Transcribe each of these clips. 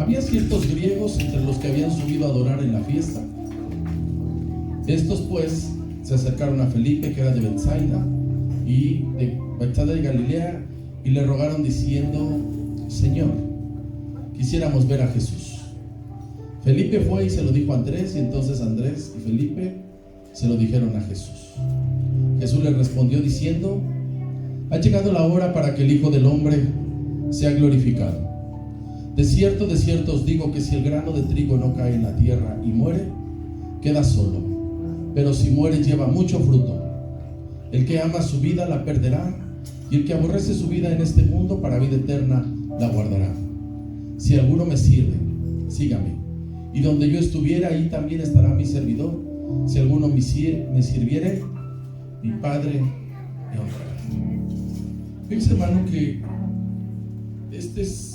Había ciertos griegos entre los que habían subido a adorar en la fiesta. Estos pues se acercaron a Felipe, que era de Betsaida y de Betsaida de Galilea, y le rogaron diciendo: Señor, quisiéramos ver a Jesús. Felipe fue y se lo dijo a Andrés, y entonces Andrés y Felipe se lo dijeron a Jesús. Jesús le respondió diciendo: ha llegado la hora para que el Hijo del Hombre sea glorificado. De cierto os digo que si el grano de trigo no cae en la tierra y muere, queda solo, pero si muere lleva mucho fruto. El que ama su vida la perderá, y el que aborrece su vida en este mundo para vida eterna la guardará. Si alguno me sirve, sígame, y donde yo estuviera, ahí también estará mi servidor. Si alguno me sirviere, mi Padre me honrará. Fíjense, hermano, que este es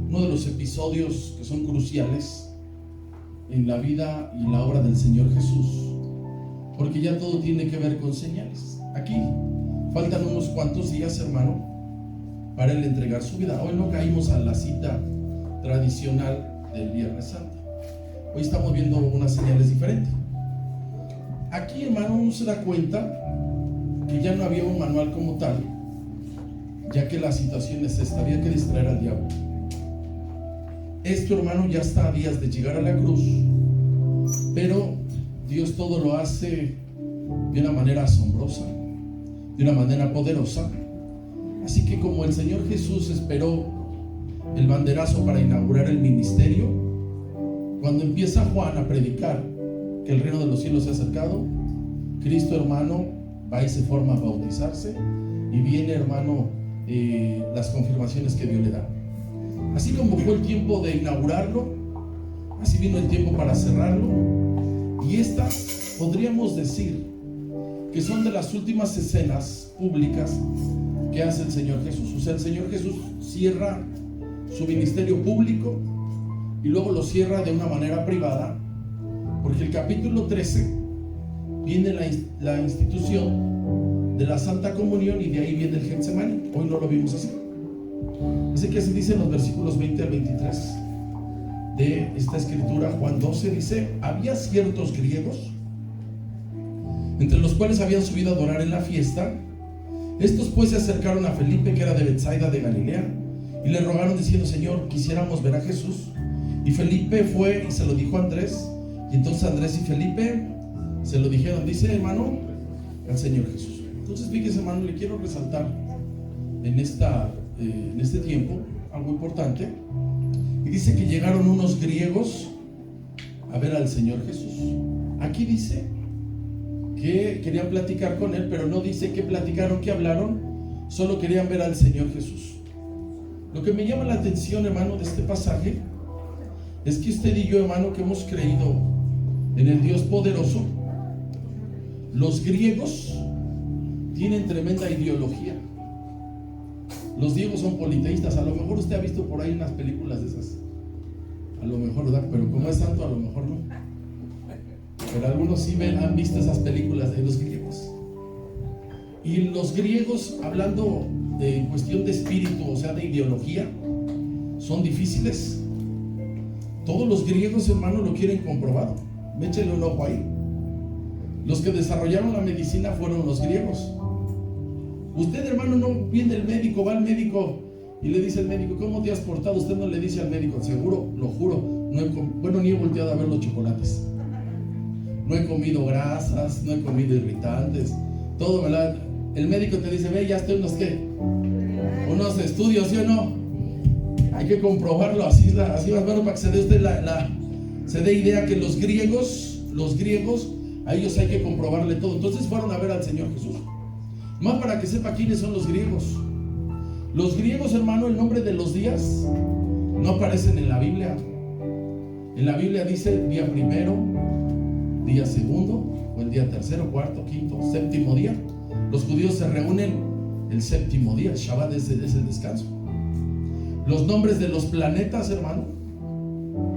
uno de los episodios que son cruciales en la vida y la obra del Señor Jesús, porque ya todo tiene que ver con señales. Aquí faltan unos cuantos días, hermano, para Él entregar su vida. Hoy no caímos a la cita tradicional del Viernes Santo. Hoy estamos viendo unas señales diferentes. Aquí, hermano, uno se da cuenta que ya no había un manual como tal, ya que la situación es esta: había que distraer al diablo. Esto, hermano, ya está a días de llegar a la cruz, pero Dios todo lo hace de una manera asombrosa, de una manera poderosa. Así que como el Señor Jesús esperó el banderazo para inaugurar el ministerio, cuando empieza Juan a predicar que el reino de los cielos se ha acercado, Cristo, hermano, va y se forma a bautizarse, y viene, hermano, las confirmaciones que Dios le da. Así como fue el tiempo de inaugurarlo, así vino el tiempo para cerrarlo. Y estas, podríamos decir, que son de las últimas escenas públicas que hace el Señor Jesús. O sea, el Señor Jesús cierra su ministerio público y luego lo cierra de una manera privada, porque el capítulo 13 viene la institución de la Santa Comunión, y de ahí viene el Getsemaní. Hoy no lo vimos así. Así que se dice en los versículos 20 al 23 de esta escritura. Juan 12 dice: había ciertos griegos entre los cuales habían subido a adorar en la fiesta. Estos pues se acercaron a Felipe, que era de Betsaida de Galilea, y le rogaron diciendo: Señor, quisiéramos ver a Jesús. Y Felipe fue y se lo dijo a Andrés, y entonces Andrés y Felipe se lo dijeron, dice, hermano, al Señor Jesús. Entonces, fíjese, hermano, le quiero resaltar en este tiempo algo importante. Y dice que llegaron unos griegos a ver al Señor Jesús. Aquí dice que querían platicar con Él, pero no dice qué platicaron, qué hablaron, solo querían ver al Señor Jesús. Lo que me llama la atención, hermano, de este pasaje es que usted y yo, hermano, que hemos creído en el Dios poderoso, los griegos tienen tremenda ideología. Los griegos son politeístas. A lo mejor usted ha visto por ahí unas películas de esas, a lo mejor, ¿verdad? Pero como es santo, a lo mejor no. Pero algunos sí han visto esas películas de los griegos. Y los griegos, hablando de cuestión de espíritu, o sea, de ideología, son difíciles. Todos los griegos, hermano, lo quieren comprobado. Échale un ojo ahí. Los que desarrollaron la medicina fueron los griegos. Usted, hermano, no viene el médico, va al médico y le dice al médico: ¿cómo te has portado? Usted no le dice al médico: seguro, lo juro, ni he volteado a ver los chocolates, no he comido grasas, no he comido irritantes, todo, ¿verdad? El médico te dice: ve, ya estoy unos estudios, ¿sí o no? Hay que comprobarlo, así más o menos, para que se dé usted se dé idea que los griegos, a ellos hay que comprobarle todo. Entonces fueron a ver al Señor Jesús. Más para que sepa quiénes son los griegos. Los griegos, hermano, el nombre de los días no aparecen en la Biblia. En la Biblia dice día primero, día segundo, o el día tercero, cuarto, quinto, séptimo día. Los judíos se reúnen el séptimo día. El Shabbat es el descanso. Los nombres de los planetas, hermano,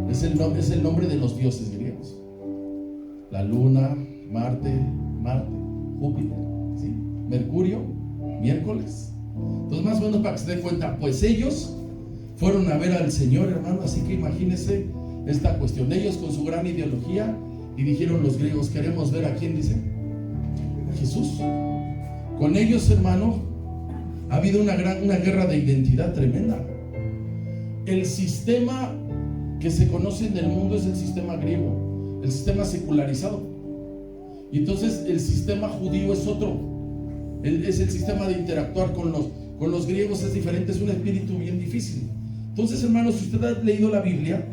es el nombre de los dioses griegos. La luna, Marte, Júpiter, ¿sí? Mercurio, miércoles. Entonces, más o menos, para que se dé cuenta, pues ellos fueron a ver al Señor, hermano. Así que imagínense esta cuestión. Ellos con su gran ideología, y dijeron los griegos: queremos ver a quién, dice, a Jesús. Con ellos, hermano, ha habido una guerra de identidad tremenda. El sistema que se conoce en el mundo es el sistema griego, el sistema secularizado. Y entonces el sistema judío es otro. Es el sistema de interactuar con los griegos, es diferente, es un espíritu bien difícil. Entonces, hermanos, si usted ha leído la Biblia,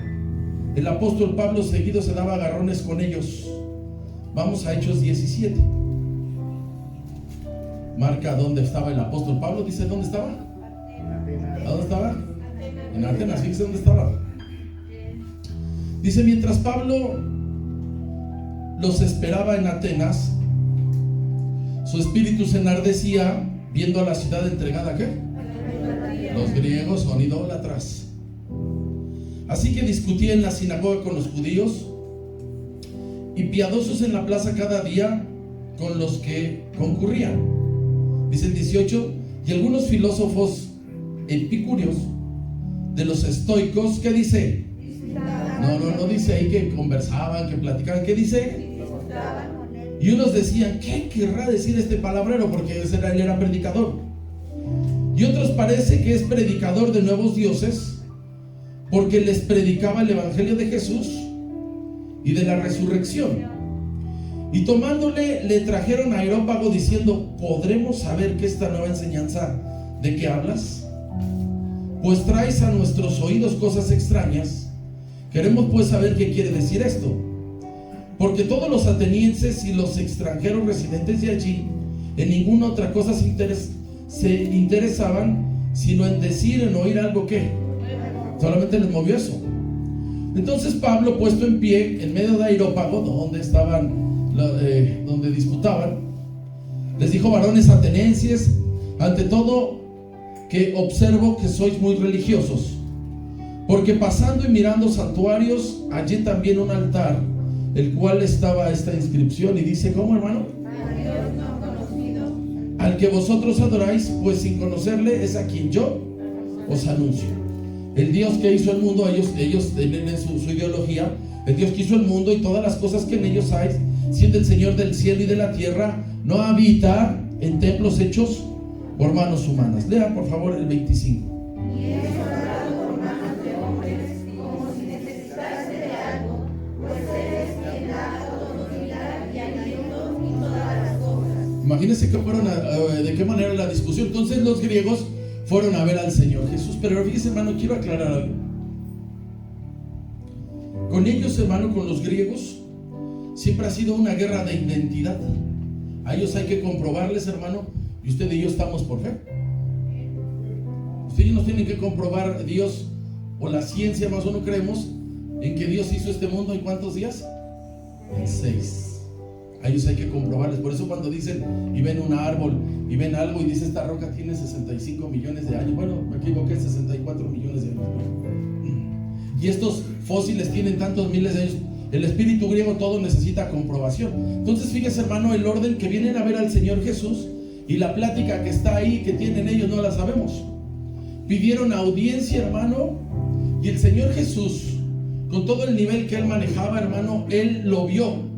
el apóstol Pablo seguido se daba agarrones con ellos. Vamos a Hechos 17. Marca dónde estaba el apóstol Pablo. Dice dónde estaba. ¿A dónde estaba? En Atenas. Fíjese dónde estaba. Dice: mientras Pablo los esperaba en Atenas, su espíritu se enardecía viendo a la ciudad entregada ¿a qué? Los griegos son idólatras. Así que discutía en la sinagoga con los judíos y piadosos en la plaza cada día con los que concurrían. Dice el 18: y algunos filósofos epicúreos de los estoicos, ¿qué dice? No dice ahí que conversaban, que platicaban. ¿Qué dice? Y unos decían: ¿qué querrá decir este palabrero? Porque él era predicador. Y otros parece que es predicador de nuevos dioses, porque les predicaba el evangelio de Jesús y de la resurrección. Y tomándole, le trajeron a Areópago diciendo: ¿podremos saber qué esta nueva enseñanza de qué hablas? Pues traes a nuestros oídos cosas extrañas. Queremos pues saber qué quiere decir esto. Porque todos los atenienses y los extranjeros residentes de allí en ninguna otra cosa se interesaban, sino en decir, en oír algo que solamente les movió eso. Entonces Pablo, puesto en pie en medio de Areópago, donde disputaban, les dijo: varones atenienses, ante todo que observo que sois muy religiosos, porque pasando y mirando santuarios hallé también un altar, el cual estaba esta inscripción, y dice: ¿cómo, hermano? A Dios no conocido, al que vosotros adoráis, pues sin conocerle es a quien yo os anuncio. El Dios que hizo el mundo, ellos tienen en su ideología, el Dios que hizo el mundo y todas las cosas que en ellos hay, siendo el Señor del cielo y de la tierra, no habita en templos hechos por manos humanas. Lean por favor el 25. Y es orado por manos de hombres, como si necesitase de algo, pues Él es quien da todo mirar y aliento y todas las cosas. Imagínense que fueron de qué manera la discusión. Entonces los griegos fueron a ver al Señor Jesús. Pero fíjese, hermano, quiero aclarar algo. Con ellos, hermano, con los griegos, siempre ha sido una guerra de identidad. A ellos hay que comprobarles, hermano, y usted y yo estamos por fe. Ustedes nos tienen que comprobar Dios o la ciencia, más o menos creemos en que Dios hizo este mundo en ¿cuántos días? En 6. A ellos hay que comprobarles. Por eso cuando dicen y ven un árbol y ven algo y dice: esta roca tiene 65 millones de años. Bueno, me equivoqué, 64 millones de años. Y estos fósiles tienen tantos miles de años. El espíritu griego todo necesita comprobación. Entonces fíjese, hermano, el orden que vienen a ver al Señor Jesús y la plática que está ahí, que tienen ellos, no la sabemos. Pidieron audiencia, hermano, y el Señor Jesús, con todo el nivel que él manejaba, hermano, él lo vio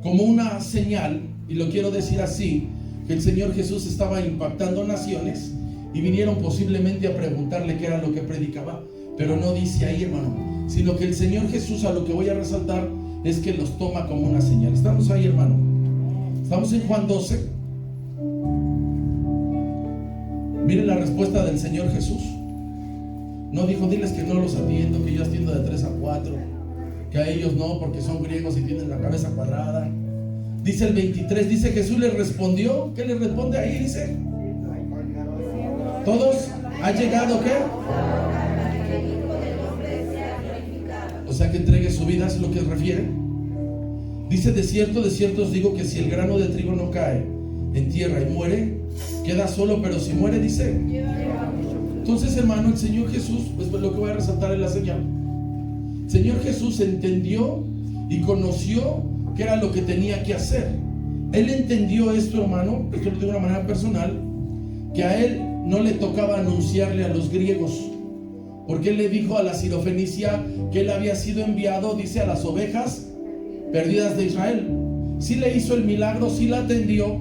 como una señal, y lo quiero decir así, que el Señor Jesús estaba impactando naciones y vinieron posiblemente a preguntarle qué era lo que predicaba. Pero no dice ahí, hermano, sino que el Señor Jesús, a lo que voy a resaltar, es que los toma como una señal. Estamos ahí, hermano. Estamos en Juan 12. Miren la respuesta del Señor Jesús. No dijo: diles que no los atiendo, que yo atiendo de 3 a 4, que a ellos no, porque son griegos y tienen la cabeza cuadrada. Dice el 23, dice: Jesús les respondió. ¿Qué les responde ahí? Dice: todos ha llegado, ¿qué? O sea, que entregue su vida, es lo que refiere. Dice: de cierto os digo que si el grano de trigo no cae en tierra y muere, queda solo, pero si muere, dice. Entonces, hermano, el Señor Jesús, pues lo que voy a resaltar es la señal. El Señor Jesús entendió y conoció qué era lo que tenía que hacer. Él entendió esto, hermano, esto lo digo de una manera personal, que a él no le tocaba anunciarle a los griegos Porque él le dijo a la sirofenicia que él había sido enviado, dice, a las ovejas perdidas de Israel. Sí le hizo el milagro, sí la atendió,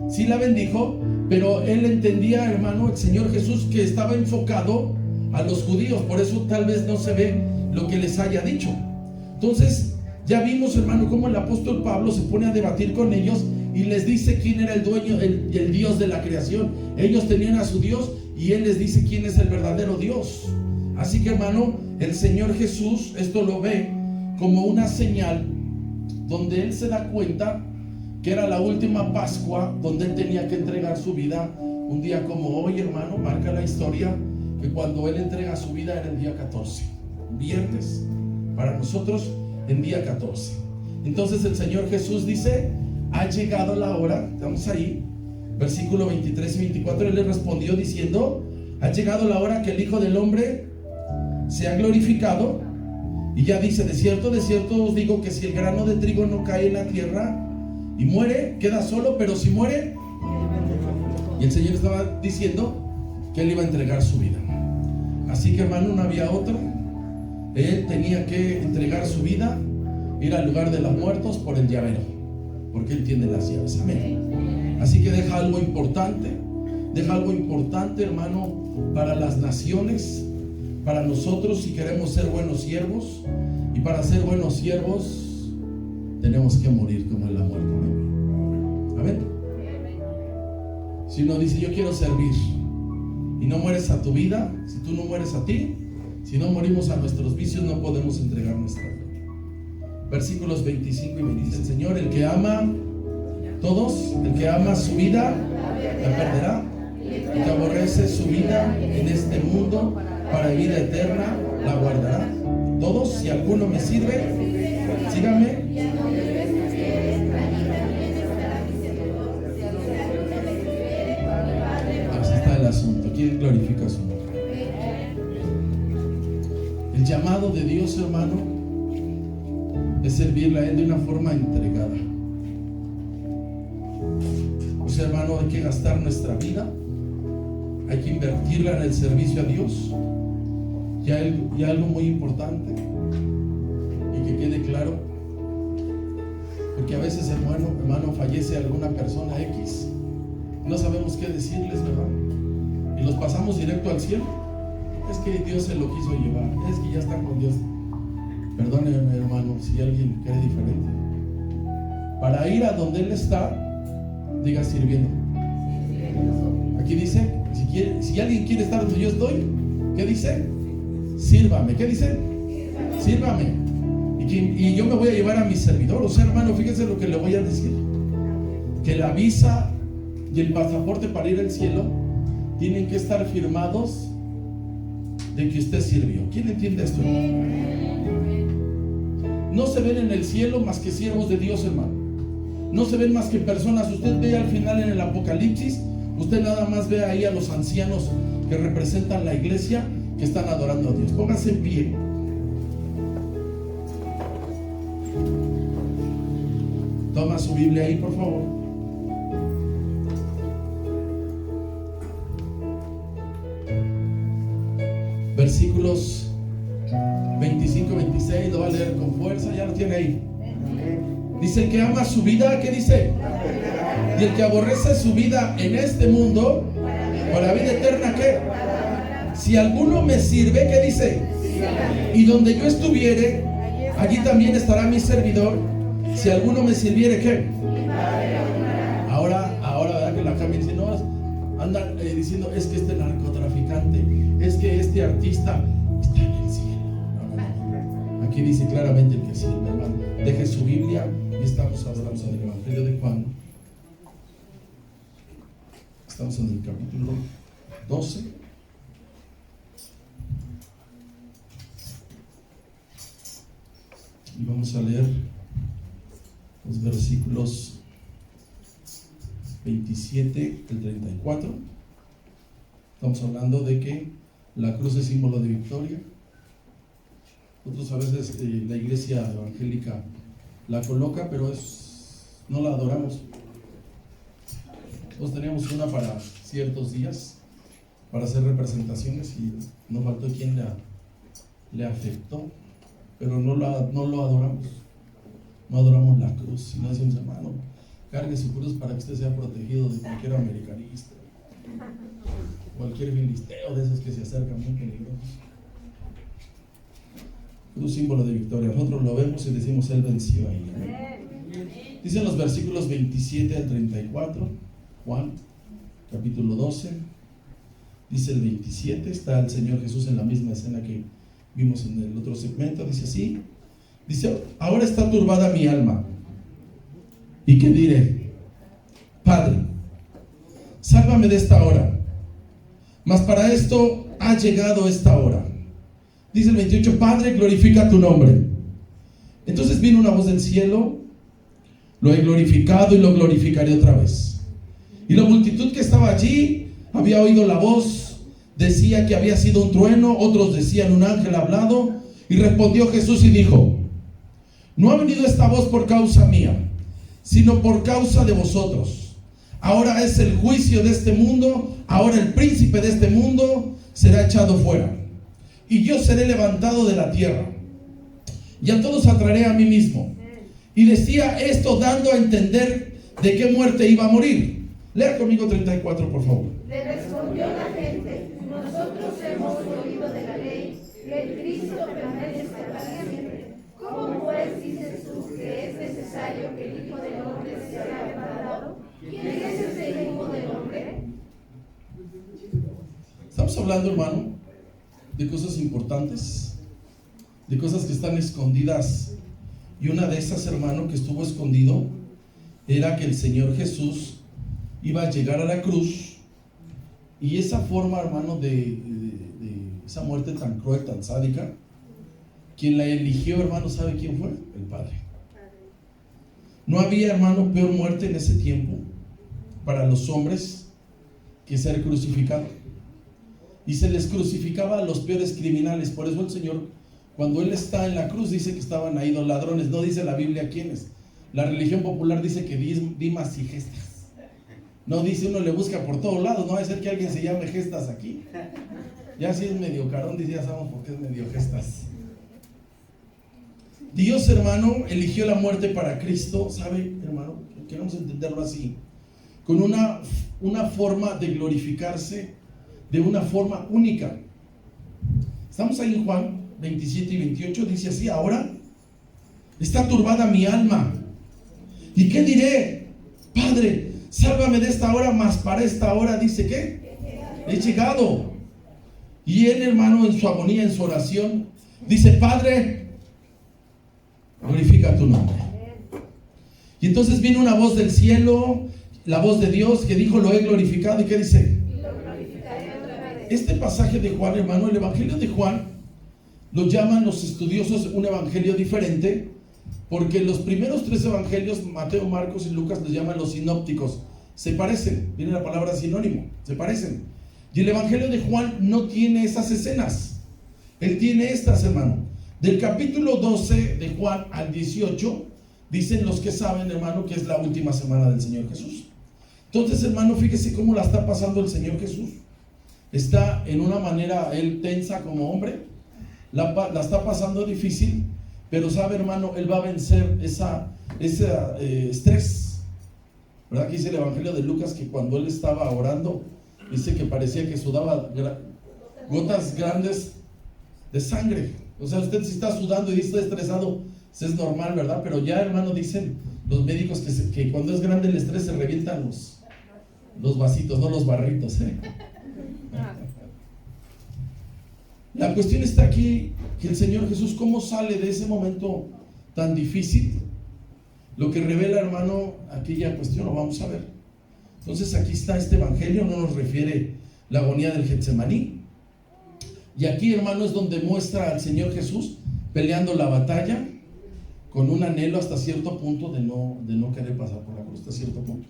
sí la bendijo, pero él entendía, hermano, el Señor Jesús, que estaba enfocado a los judíos. Por eso tal vez no se ve lo que les haya dicho. Entonces ya vimos, hermano, cómo el apóstol Pablo se pone a debatir con ellos y les dice quién era el dueño, el Dios de la creación. Ellos tenían a su Dios y él les dice quién es el verdadero Dios. Así que, hermano, el Señor Jesús esto lo ve como una señal donde él se da cuenta que era la última Pascua, donde él tenía que entregar su vida. Un día como hoy, hermano, marca la historia que cuando él entrega su vida era el día 14, viernes, para nosotros en día 14. Entonces el Señor Jesús dice: ha llegado la hora. Estamos ahí, versículo 23 y 24. Él le respondió diciendo: ha llegado la hora que el Hijo del Hombre sea glorificado. Y ya dice: de cierto os digo que si el grano de trigo no cae en la tierra y muere, queda solo, pero si muere. Y el Señor estaba diciendo que él iba a entregar su vida. Así que, hermano, no había otro. Él tenía que entregar su vida, ir al lugar de los muertos por el llavero, porque él tiene las llaves. Amén. Así que deja algo importante, hermano, para las naciones, para nosotros, si queremos ser buenos siervos. Y para ser buenos siervos tenemos que morir como él ha muerto. Amén. Si uno dice: yo quiero servir, y no mueres a tu vida, si tú no mueres a ti, si no morimos a nuestros vicios, no podemos entregar nuestra vida. Versículos 25 y 26. El Señor: el que ama, todos, el que ama su vida la perderá, el que aborrece su vida en este mundo para vida eterna la guardará. Todos, si alguno me sirve, sígame. Así está el asunto. ¿Quién glorifica su nombre? El llamado de Dios, hermano, es servirle a él de una forma entregada. O sea, hermano, hay que gastar nuestra vida, hay que invertirla en el servicio a Dios. Y algo muy importante, y que quede claro, porque a veces, hermano, fallece alguna persona X, no sabemos qué decirles, ¿verdad? Y los pasamos directo al cielo. Es que Dios se lo quiso llevar, es que ya están con Dios. Perdónenme, hermano, si alguien cree diferente. Para ir a donde Él está, diga: sirviendo. Aquí dice: si alguien quiere estar donde yo estoy, ¿qué dice? Sírvame. ¿Qué dice? Sírvame. Y yo me voy a llevar a mi servidor. O sea, hermano, fíjense lo que le voy a decir: que la visa y el pasaporte para ir al cielo tienen que estar firmados de que usted sirvió. ¿Quién entiende esto, hermano? No se ven en el cielo más que siervos de Dios, hermano. No se ven más que personas. Usted ve al final en el Apocalipsis, usted nada más ve ahí a los ancianos que representan la iglesia, que están adorando a Dios. Pónganse en pie. Toma su Biblia ahí, por favor. Versículos 25 y 26, lo va a leer con fuerza, ya lo tiene ahí. Dice: el que ama su vida, ¿qué dice? Y el que aborrece su vida en este mundo, para vida eterna, ¿qué? Si alguno me sirve, ¿qué dice? Y donde yo estuviere, allí también estará mi servidor. Si alguno me sirviere, ¿qué? Ahora, ¿verdad? Que la cambia, si no andan diciendo: es que este narcotraficante, es que este artista está en el cielo. No. Aquí dice claramente el que sirve, hermano. Deje su Biblia y estamos adorando en el Evangelio de Juan. Estamos en el capítulo 12. Y vamos a leer los versículos 27 al 34. Estamos hablando de que la cruz es símbolo de victoria. Nosotros a veces la iglesia evangélica la coloca, pero no la adoramos. Nosotros teníamos una para ciertos días, para hacer representaciones, y nos faltó quien le afectó, pero no lo adoramos. No adoramos la cruz, sino decimos, hermano, cargue su cruz para que usted sea protegido de cualquier americanista, cualquier filisteo de esos que se acercan muy peligrosos. Cruz, símbolo de victoria. Nosotros lo vemos y decimos, Él venció ahí. Dicen los versículos 27 al 34, Juan, capítulo 12. Dice el 27, está el Señor Jesús en la misma escena que vimos en el otro segmento. Dice así, dice, ahora está turbada mi alma. ¿Y qué diré? Padre, sálvame de esta hora. Mas para esto ha llegado esta hora. Dice el 28, Padre, glorifica tu nombre. Entonces vino una voz del cielo, lo he glorificado y lo glorificaré otra vez. Y la multitud que estaba allí había oído la voz, decía que había sido un trueno, otros decían un ángel hablado, y respondió Jesús y dijo, no ha venido esta voz por causa mía, sino por causa de vosotros. Ahora es el juicio de este mundo, ahora el príncipe de este mundo será echado fuera, y yo seré levantado de la tierra, y a todos atraeré a mí mismo. Y decía esto dando a entender de qué muerte iba a morir. Lea conmigo 34, por favor. Le respondió la gente, nosotros hemos oído de la ley que el Cristo permanece para siempre. ¿Cómo pues dices tú que es necesario que el Hijo del Hombre sea levantado? ¿Quién es ese Hijo del Hombre? Estamos hablando, hermano, de cosas importantes, de cosas que están escondidas. Y una de esas, hermano, que estuvo escondido era que el Señor Jesús iba a llegar a la cruz, y esa forma, hermano, de esa muerte tan cruel, tan sádica, quien la eligió, hermano, ¿sabe quién fue? El Padre. No había, hermano, peor muerte en ese tiempo para los hombres que ser crucificado, y se les crucificaba a los peores criminales. Por eso el Señor, cuando Él está en la cruz, dice que estaban ahí 2 ladrones. No dice la Biblia quiénes. La religión popular dice que Dimas y Gestas. No dice, uno le busca por todos lados. No va a ser que alguien se llame Gestas aquí. Ya si es medio carón, dice, ya sabemos por qué es medio Gestas. Dios, hermano, eligió la muerte para Cristo. ¿Sabe, hermano? Queremos entenderlo así, con una forma de glorificarse de una forma única. Estamos ahí en Juan 27 y 28. Dice así, ahora está turbada mi alma. ¿Y qué diré? Padre, sálvame de esta hora, mas para esta hora, dice que he llegado. Y él, hermano, en su agonía, en su oración, dice, Padre, glorifica tu nombre. Y entonces viene una voz del cielo, la voz de Dios, que dijo, lo he glorificado. ¿Y qué dice? Este pasaje de Juan, hermano, el evangelio de Juan, lo llaman los estudiosos un evangelio diferente, porque los primeros 3 evangelios, Mateo, Marcos y Lucas, los llaman los sinópticos. Se parecen, viene la palabra sinónimo, se parecen. Y el evangelio de Juan no tiene esas escenas, él tiene estas, hermano. Del capítulo 12 de Juan al 18, dicen los que saben, hermano, que es la última semana del Señor Jesús. Entonces, hermano, fíjese cómo la está pasando el Señor Jesús. Está en una manera, él tensa como hombre, la está pasando difícil, pero sabe, hermano, él va a vencer ese estrés. ¿Verdad que dice el evangelio de Lucas que cuando él estaba orando, dice que parecía que sudaba gotas grandes de sangre? O sea, usted si está sudando y está estresado, es normal, ¿verdad? Pero ya, hermano, dicen los médicos que cuando es grande el estrés se revientan los vasitos, no los barritos, ¿eh? La cuestión está aquí, que el Señor Jesús, ¿cómo sale de ese momento tan difícil? Lo que revela, hermano, aquella cuestión, lo vamos a ver. Entonces aquí está este evangelio, no nos refiere la agonía del Getsemaní. Y aquí, hermano, es donde muestra al Señor Jesús peleando la batalla con un anhelo hasta cierto punto de no querer pasar por la cruz, hasta cierto punto.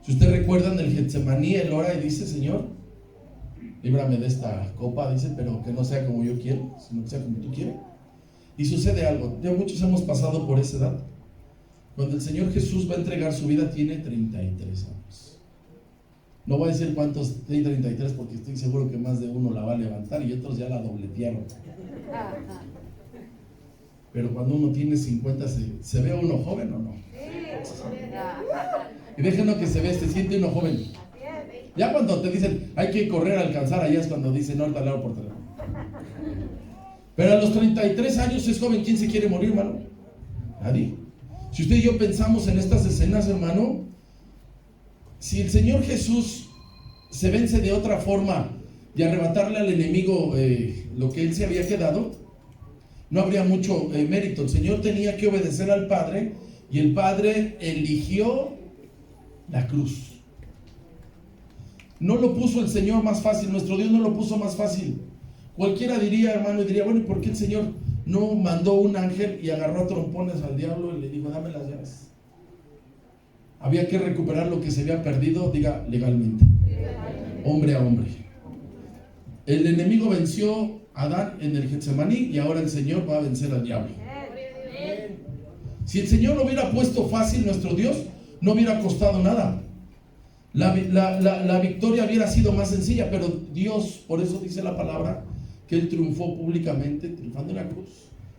Si usted recuerda, en el Getsemaní, él ora y dice, Señor, líbrame de esta copa, dice, pero que no sea como yo quiero, sino que sea como tú quieres. Y sucede algo, ya muchos hemos pasado por esa edad. Cuando el Señor Jesús va a entregar su vida, tiene 33 años. No voy a decir cuántos tiene 33, porque estoy seguro que más de uno la va a levantar y otros ya la dobletearon. Pero cuando uno tiene 50, ¿se ve uno joven o no? Y déjenlo que se siente uno joven. Ya cuando te dicen, hay que correr a alcanzar, allá es cuando dicen, no, ahorita le hago por teléfono. Pero a los 33 años es joven. ¿Quién se quiere morir, hermano? Nadie. Si usted y yo pensamos en estas escenas, hermano, si el Señor Jesús se vence de otra forma y arrebatarle al enemigo lo que él se había quedado, no habría mucho mérito. El Señor tenía que obedecer al Padre y el Padre eligió la cruz. No lo puso el Señor más fácil, nuestro Dios no lo puso más fácil. Cualquiera diría, hermano, y diría, bueno, ¿y por qué el Señor no mandó un ángel y agarró a trompones al diablo y le dijo, dame las llaves? Había que recuperar lo que se había perdido, diga, legalmente. Hombre a hombre. El enemigo venció a Adán en el Getsemaní y ahora el Señor va a vencer al diablo. Si el Señor lo hubiera puesto fácil, nuestro Dios, no hubiera costado nada. La victoria hubiera sido más sencilla, pero Dios, por eso dice la palabra, que Él triunfó públicamente, triunfando en la cruz,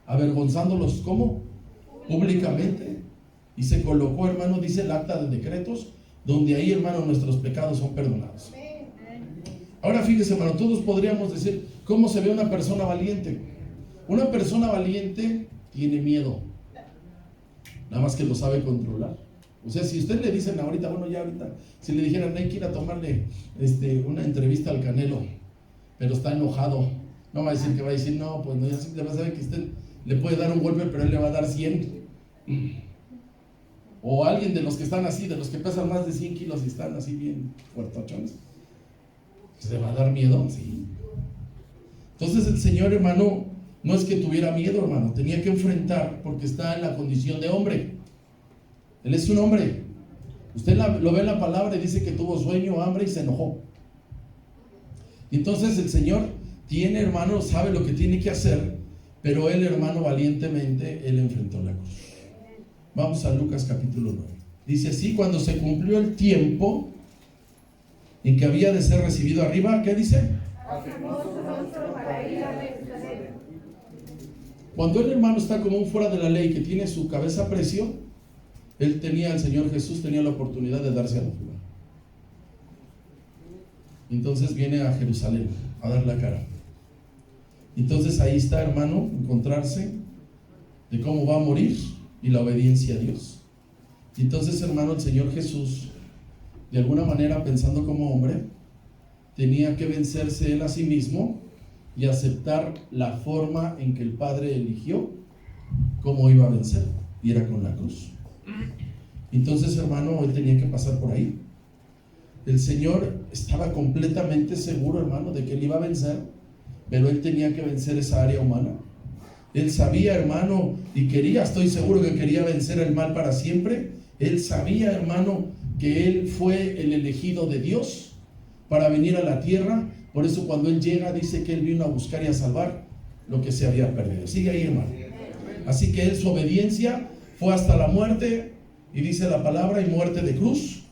avergonzándolos, ¿cómo? Públicamente. Y se colocó, hermano, dice el acta de decretos, donde ahí, hermano, nuestros pecados son perdonados. Ahora fíjese, hermano, todos podríamos decir, ¿cómo se ve una persona valiente? Una persona valiente tiene miedo, nada más que lo sabe controlar. O sea, si usted le dicen ahorita, bueno, ya ahorita, si le dijeran, hay que ir a tomarle una entrevista al Canelo, pero está enojado, no va a decir que va a decir, no, pues no, ya le va a saber que usted le puede dar un golpe, pero él le va a dar 100. O alguien de los que están así, de los que pesan más de 100 kilos y están así bien fuertochones, ¿se va a dar miedo? Sí. Entonces el Señor, hermano, no es que tuviera miedo, hermano, tenía que enfrentar, porque está en la condición de hombre. Él es un hombre. Usted lo ve en la palabra y dice que tuvo sueño, hambre y se enojó. Entonces el Señor tiene, hermano, sabe lo que tiene que hacer, pero él, hermano, valientemente, él enfrentó la cruz. Vamos a Lucas capítulo 9. Dice así, cuando se cumplió el tiempo en que había de ser recibido arriba, ¿qué dice? Cuando el hermano está como un fuera de la ley, que tiene su cabeza a precio, él tenía, el Señor Jesús tenía la oportunidad de darse a la fuga. Entonces viene a Jerusalén a dar la cara. Entonces ahí está, hermano, encontrarse de cómo va a morir y la obediencia a Dios. Y entonces, hermano, el Señor Jesús, de alguna manera, pensando como hombre, tenía que vencerse él a sí mismo y aceptar la forma en que el Padre eligió cómo iba a vencer, y era con la cruz. Entonces, hermano, él tenía que pasar por ahí. El Señor estaba completamente seguro, hermano, de que él iba a vencer, pero él tenía que vencer esa área humana. Él sabía, hermano, y quería, estoy seguro que quería vencer el mal para siempre. Él sabía, hermano, que él fue el elegido de Dios para venir a la tierra. Por eso cuando él llega, dice que él vino a buscar y a salvar lo que se había perdido. Sigue ahí, hermano. Así que él, su obediencia fue hasta la muerte, y dice la palabra, y muerte de cruz.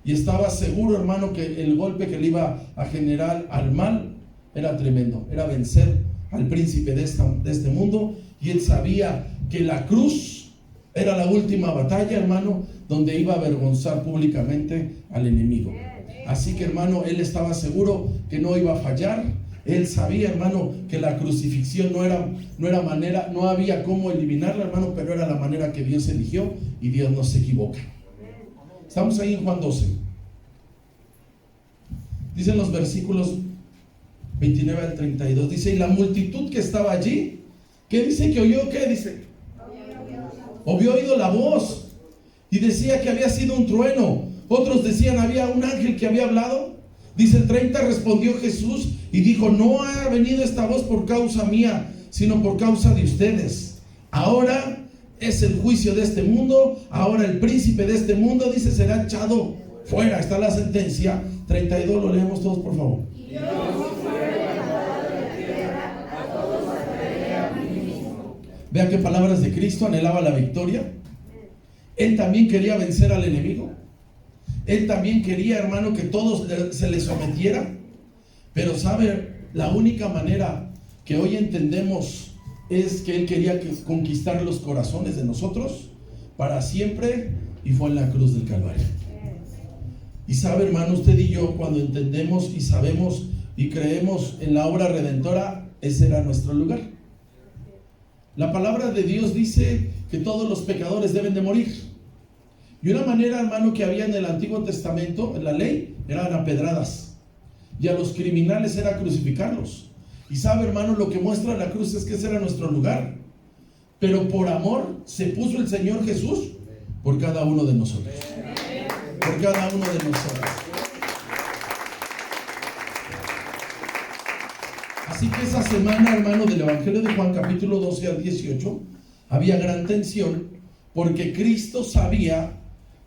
Y estaba seguro, hermano, que el golpe que le iba a generar al mal era tremendo, era vencer al príncipe de este mundo. Y él sabía que la cruz era la última batalla, hermano, donde iba a avergonzar públicamente al enemigo. Así que, hermano, él estaba seguro que no iba a fallar. Él sabía, hermano, que la crucifixión no era manera, no había cómo eliminarla, hermano, pero era la manera que Dios eligió, y Dios no se equivoca. Estamos ahí en Juan 12. Dicen los versículos 29 al 32. Dice, y la multitud que estaba allí, ¿qué dice que oyó? ¿Qué dice? Había oído la voz, y decía que había sido un trueno. Otros decían, había un ángel que había hablado. Dice el 30, respondió Jesús y dijo, no ha venido esta voz por causa mía, sino por causa de ustedes. Ahora es el juicio de este mundo. Ahora el príncipe de este mundo, dice, será echado fuera. Está la sentencia. 32, lo leemos todos, por favor. Vea qué palabras de Cristo. Anhelaba la victoria. Él también quería vencer al enemigo. Él también quería, hermano, que todos se le sometieran. Pero sabe, la única manera que hoy entendemos es que Él quería conquistar los corazones de nosotros para siempre, y fue en la cruz del Calvario. Y sabe, hermano, usted y yo, cuando entendemos y sabemos y creemos en la obra redentora, ese era nuestro lugar. La palabra de Dios dice que todos los pecadores deben de morir. Y una manera, hermano, que había en el Antiguo Testamento, en la ley, eran a pedradas. Y a los criminales era crucificarlos. Y sabe, hermano, lo que muestra la cruz es que ese era nuestro lugar. Pero por amor se puso el Señor Jesús por cada uno de nosotros. Por cada uno de nosotros. Así que esa semana, hermano, del Evangelio de Juan, capítulo 12 al 18, había gran tensión, porque Cristo sabía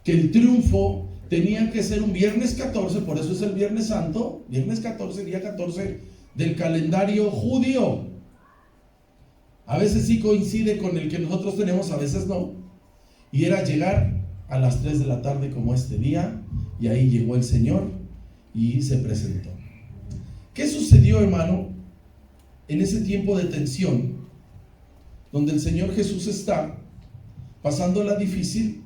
que el triunfo tenía que ser un viernes 14, por eso es el Viernes Santo, viernes 14, día 14 del calendario judío. A veces sí coincide con el que nosotros tenemos, a veces no. Y era llegar a las 3 de la tarde como este día, y ahí llegó el Señor y se presentó. ¿Qué sucedió, hermano, en ese tiempo de tensión, donde el Señor Jesús está pasándola difícil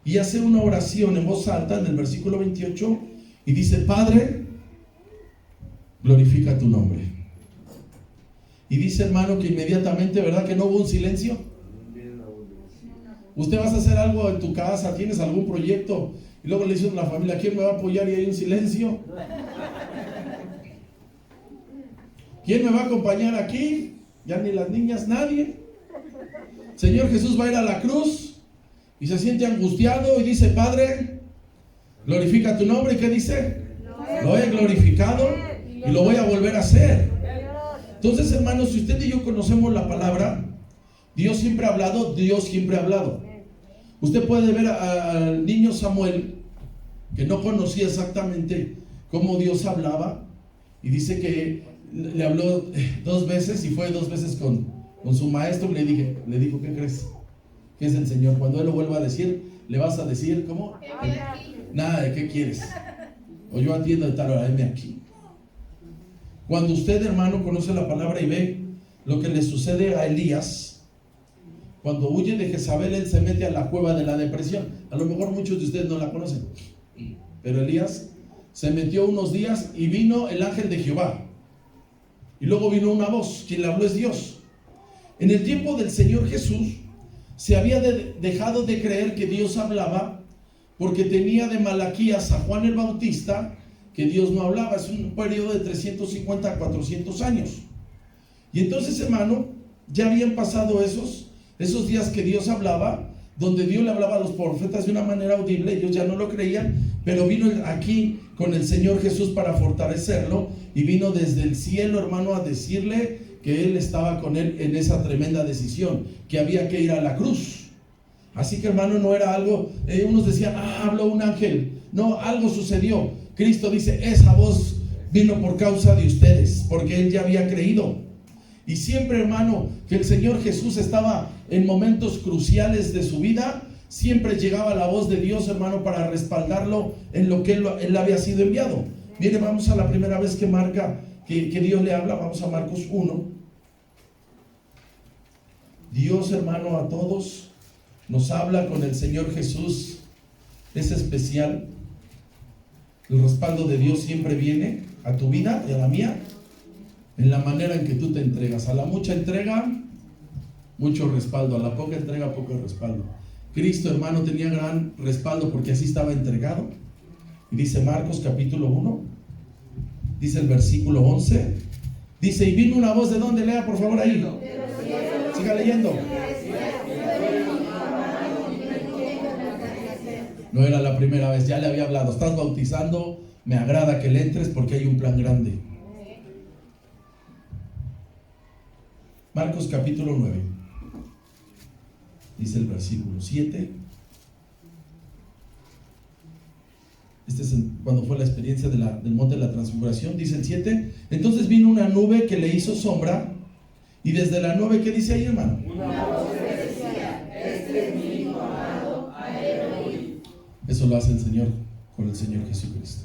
y hace una oración en voz alta en el versículo 28 y dice: Padre, glorifica tu nombre? Y dice, hermano, que inmediatamente, ¿verdad que no hubo un silencio? Usted vas a hacer algo en tu casa, tienes algún proyecto y luego le dices a la familia: ¿quién me va a apoyar? Y hay un silencio. ¿Quién me va a acompañar aquí? Ya ni las niñas, nadie. Señor Jesús va a ir a la cruz y se siente angustiado y dice: Padre, glorifica tu nombre. ¿Y qué dice? Lo he glorificado y lo voy a volver a hacer. Entonces, hermanos, si usted y yo conocemos la palabra, Dios siempre ha hablado, Dios siempre ha hablado. Usted puede ver al niño Samuel, que no conocía exactamente cómo Dios hablaba, y dice que le habló 2 veces, y fue 2 veces con su maestro, y le dijo: ¿qué crees? ¿Qué es el Señor? Cuando Él lo vuelva a decir, le vas a decir: ¿cómo? Nada de qué quieres, o yo atiendo de tal hora, heme aquí. Cuando usted, hermano, conoce la palabra y ve lo que le sucede a Elías, cuando huye de Jezabel, él se mete a la cueva de la depresión. A lo mejor muchos de ustedes no la conocen, pero Elías se metió unos días y vino el ángel de Jehová. Y luego vino una voz, quien le habló es Dios. En el tiempo del Señor Jesús, se había dejado de creer que Dios hablaba, porque tenía de Malaquías a Juan el Bautista que Dios no hablaba. Es un periodo de 350 a 400 años. Y entonces, hermano, ya habían pasado esos días que Dios hablaba, donde Dios le hablaba a los profetas de una manera audible. Ellos ya no lo creían, pero vino aquí con el Señor Jesús para fortalecerlo, y vino desde el cielo, hermano, a decirle que Él estaba con él en esa tremenda decisión, que había que ir a la cruz. Así que, hermano, no era algo, unos decían: habló un ángel. No, algo sucedió. Cristo dice: esa voz vino por causa de ustedes, porque Él ya había creído. Y siempre, hermano, que el Señor Jesús estaba en momentos cruciales de su vida, siempre llegaba la voz de Dios, hermano, para respaldarlo en lo que él había sido enviado. Mire, vamos a la primera vez que marca que Dios le habla. Vamos a Marcos 1. Dios, hermano, a todos nos habla con el Señor Jesús. Es especial. El respaldo de Dios siempre viene a tu vida y a la mía en la manera en que tú te entregas. A la mucha entrega, mucho respaldo. A la poca entrega, poco respaldo. Cristo, hermano, tenía gran respaldo porque así estaba entregado. Y dice Marcos capítulo 1, dice el versículo 11, dice: y vino una voz. ¿De dónde? Lea por favor ahí. Siga leyendo. No era la primera vez, ya le había hablado: estás bautizando, me agrada que le entres porque hay un plan grande. Marcos capítulo 9, dice el versículo 7. Este es cuando fue la experiencia del monte de la transfiguración. Dice el 7: entonces vino una nube que le hizo sombra, y desde la nube, ¿qué dice ahí, hermano? Una voz que decía: este es mi Hijo amado, a Él oíd. Eso lo hace el Señor con el Señor Jesucristo.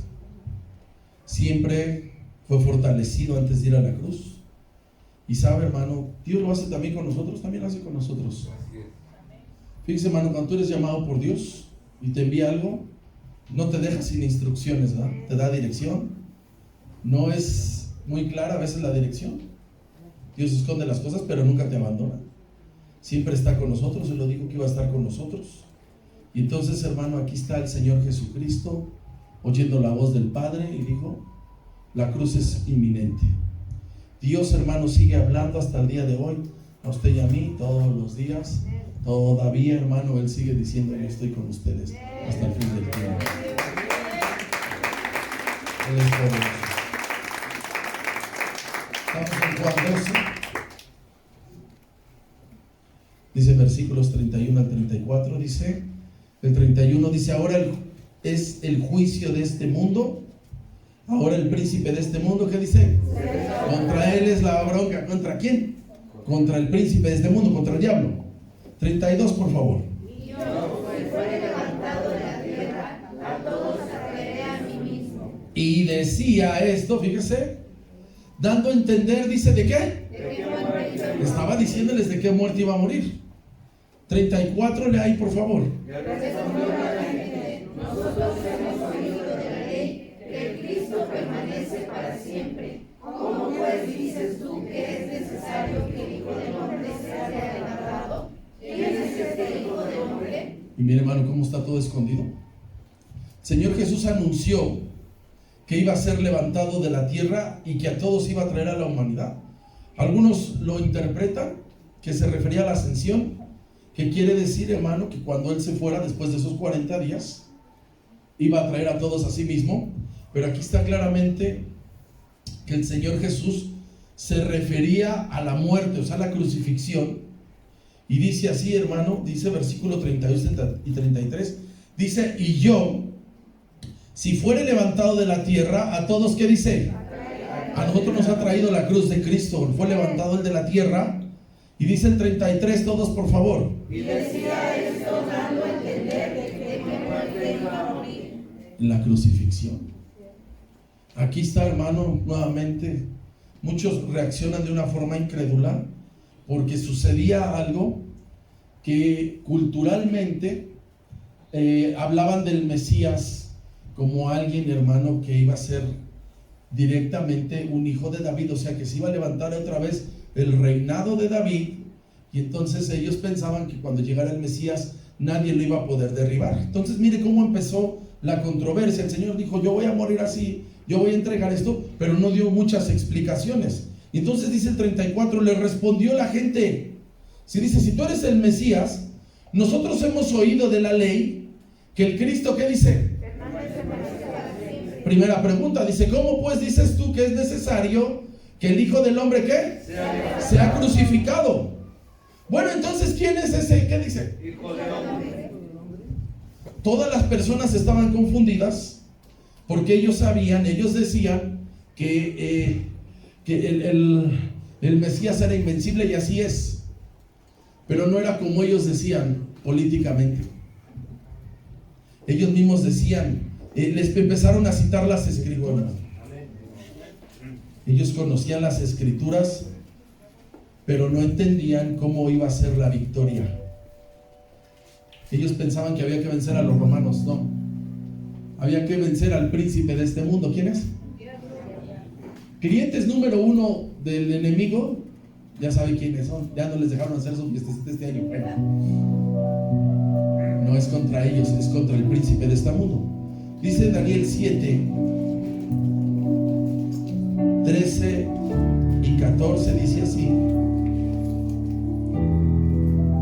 Siempre fue fortalecido antes de ir a la cruz. Y sabe, hermano, Dios lo hace también con nosotros, también lo hace con nosotros. Fíjese, hermano, cuando tú eres llamado por Dios y te envía algo, no te deja sin instrucciones, ¿verdad? Te da dirección. No es muy clara a veces la dirección. Dios esconde las cosas, pero nunca te abandona. Siempre está con nosotros. Él lo dijo que iba a estar con nosotros. Y entonces, hermano, aquí está el Señor Jesucristo oyendo la voz del Padre y dijo: la cruz es inminente. Dios, hermano, sigue hablando hasta el día de hoy, a usted y a mí, todos los días. Todavía, hermano, Él sigue diciendo: yo estoy con ustedes hasta el fin del tiempo. Él es poderoso. Estamos en Juan 12. Dice versículos 31 al 34, dice, el 31 dice: ahora es el juicio de este mundo. Ahora el príncipe de este mundo, ¿qué dice? Contra él es la bronca. ¿Contra quién? Contra el príncipe de este mundo, contra el diablo. 32, por favor. Y yo, si fuere levantado de la tierra, a todos atraeré a mí mismo. Y decía esto, fíjese, dando a entender, dice, ¿de qué? De qué muerte iba a morir. Estaba diciéndoles de qué muerte iba a morir. 34, lee ahí, por favor. Respondió la gente: nosotros hemos oído de la ley que el Cristo permanece para siempre. ¿Cómo pues dices tú que es necesario que el Hijo del Hombre sea levantado? ¿Quién es este Hijo del Hombre? Y mire, hermano, cómo está todo escondido. El Señor Jesús anunció que iba a ser levantado de la tierra y que a todos iba a traer a la humanidad. Algunos lo interpretan que se refería a la ascensión, que quiere decir, hermano, que cuando Él se fuera después de esos 40 días, iba a traer a todos a sí mismo. Pero aquí está claramente que el Señor Jesús se refería a la muerte, o sea, la crucifixión. Y dice así, hermano, dice versículo 32 y 33, dice: y yo, si fuere levantado de la tierra, a todos, ¿qué dice? A nosotros nos ha traído la cruz de Cristo. Fue levantado Él de la tierra. Y dice el 33, todos por favor. Y decía esto dando a entender de qué muerte iba a morir. La crucifixión. Aquí está, hermano, nuevamente. Muchos reaccionan de una forma incrédula porque sucedía algo que culturalmente hablaban del Mesías como alguien, hermano, que iba a ser directamente un hijo de David, o sea, que se iba a levantar otra vez el reinado de David. Y entonces ellos pensaban que cuando llegara el Mesías nadie lo iba a poder derribar. Entonces mire cómo empezó la controversia. El Señor dijo: yo voy a morir así, yo voy a entregar esto, pero no dio muchas explicaciones. Y entonces dice el 34, le respondió la gente. Si dice: si tú eres el Mesías, nosotros hemos oído de la ley que el Cristo, ¿qué dice? Primera pregunta, dice: ¿cómo pues dices tú que es necesario que el Hijo del Hombre, ¿qué? Sea crucificado? Bueno, entonces, ¿quién es ese? ¿Qué dice? Hijo del Hombre. Todas las personas estaban confundidas porque ellos decían que el Mesías era invencible, y así es. Pero no era como ellos decían políticamente. Ellos mismos decían, les empezaron a citar las escrituras. Ellos conocían las escrituras, pero no entendían cómo iba a ser la victoria. Ellos pensaban que había que vencer a los romanos. No, había que vencer al príncipe de este mundo. ¿Quién es? Clientes número 1 del enemigo. Ya sabe quiénes son. Ya no les dejaron hacer su fiestecita este año. Bueno, no es contra ellos, es contra el príncipe de este mundo. Dice Daniel 7, 13 y 14, dice así.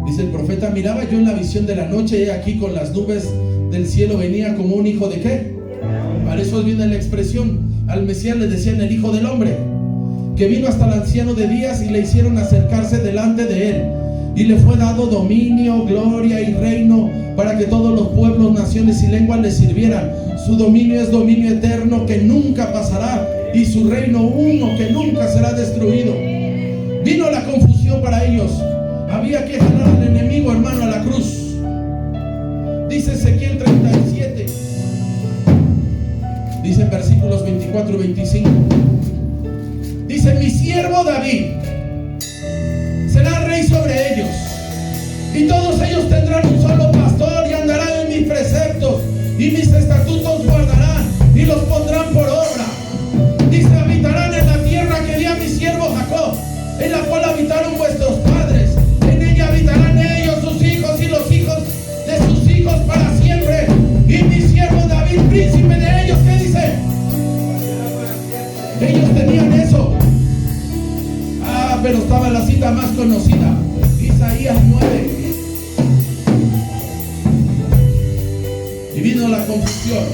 Dice el profeta: miraba yo en la visión de la noche, y aquí con las nubes del cielo venía como un hijo de ¿qué? Para eso viene la expresión. Al Mesías le decían el Hijo del Hombre, que vino hasta el anciano de días y le hicieron acercarse delante de él, y le fue dado dominio, gloria y reino, para que todos los pueblos, naciones y lenguas le sirvieran. Su dominio es dominio eterno que nunca pasará, y su reino uno que nunca será destruido. Vino la confusión para ellos. Había que jalar al enemigo, hermano, a la cruz. Dice Ezequiel 37, dice en versículos 24 y 25, dice: mi siervo David en la cual habitaron vuestros padres. En ella habitarán ellos, sus hijos y los hijos de sus hijos para siempre. Y mi siervo David, príncipe de ellos, ¿qué dice? Ellos tenían eso. Pero estaba la cita más conocida, Isaías 9. Y vino la confusión.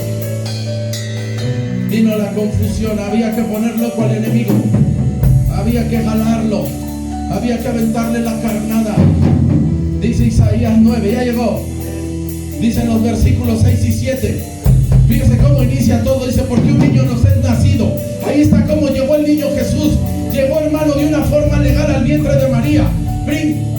Vino la confusión. Había que poner loco al enemigo. Había que jalarlo. Había que aventarle la carnada. Dice Isaías 9, ya llegó. Dicen los versículos 6 y 7. Fíjese cómo inicia todo. Dice, porque un niño nos es nacido. Ahí está cómo llegó el niño Jesús. Llegó, hermano, de una forma legal al vientre de María.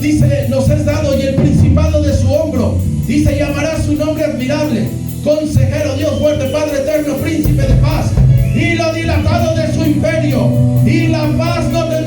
Dice, nos es dado y el principado de su hombro. Dice, llamará su nombre admirable, consejero, Dios fuerte, Padre eterno, príncipe de paz. Y lo dilatado de su imperio. Y la paz no te